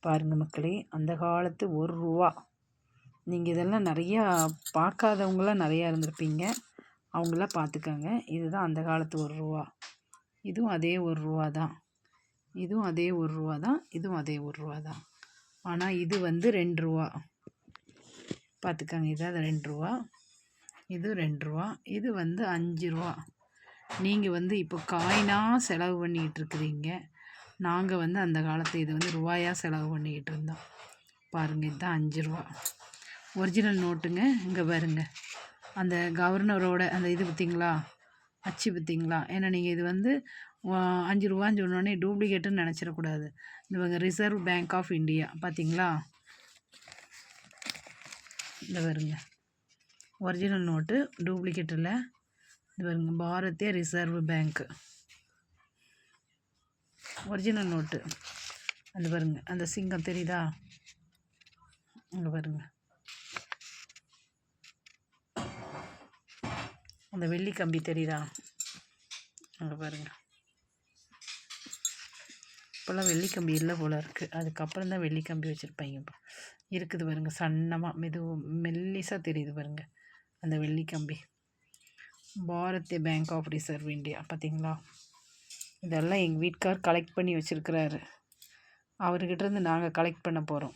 பாருங்கள் மக்களே, அந்த காலத்து ₹1. நீங்கள் இதெல்லாம் நிறையா பார்க்காதவங்களாம் நிறையா இருந்திருப்பீங்க. அவங்களாம் பார்த்துக்கங்க. இதுதான் அந்த காலத்து ₹1. இதுவும் அதே ₹1 தான். இதுவும் அதே ₹1 தான். இதுவும் அதே ₹1 தான். ஆனால் இது வந்து ₹2. பார்த்துக்கங்க. இதான் ₹2. இது ₹2. இது வந்து ₹5. நீங்கள் வந்து இப்போ காயினாக செலவு பண்ணிக்கிட்டு இருக்கிறீங்க. நாங்கள் வந்து அந்த காலத்து இது வந்து ரூபாயாக செலவு பண்ணிக்கிட்டு இருந்தோம். பாருங்கள், இதுதான் ₹5 ஒரிஜினல் நோட்டுங்க. இங்கே பாருங்க, அந்த கவர்னரோட அந்த இது பார்த்திங்களா, அச்சு பார்த்திங்களா. ஏன்னா நீங்கள் இது வந்து ₹5 சொன்னோடனே டூப்ளிகேட்டுன்னு நினச்சிடக்கூடாது. இந்த ரிசர்வ் பேங்க் ஆஃப் இந்தியா பார்த்திங்களா, இந்த பாருங்க ஒரிஜினல் நோட்டு, டூப்ளிகேட் இல்லை. இது பாருங்க, பாரதிய ரிசர்வ் பேங்க்கு ஒரிஜினல் நோட்டு. அந்த பாருங்க, அந்த சிங்கம் தெரியுதா, அங்கே பாருங்க, அந்த வெள்ளி கம்பி தெரியுதா, அங்கே பாருங்க. இப்போல்லாம் வெள்ளி கம்பி இல்லை போல் இருக்குது. அதுக்கப்புறம் தான் வெள்ளி கம்பி வச்சுருப்பாங்க. இருக்குது பாருங்க, சன்னமாக மெல்லிசாக தெரியுது பாருங்க அந்த வெள்ளி கம்பி. Bharatiya bank of reserve India பார்த்திங்களா. இதெல்லாம் எங்கள் வீட்டுக்கார் கலெக்ட் பண்ணி வச்சுருக்கிறாரு. அவர்கிட்ட இருந்து நாங்கள் கலெக்ட் பண்ண போகிறோம்.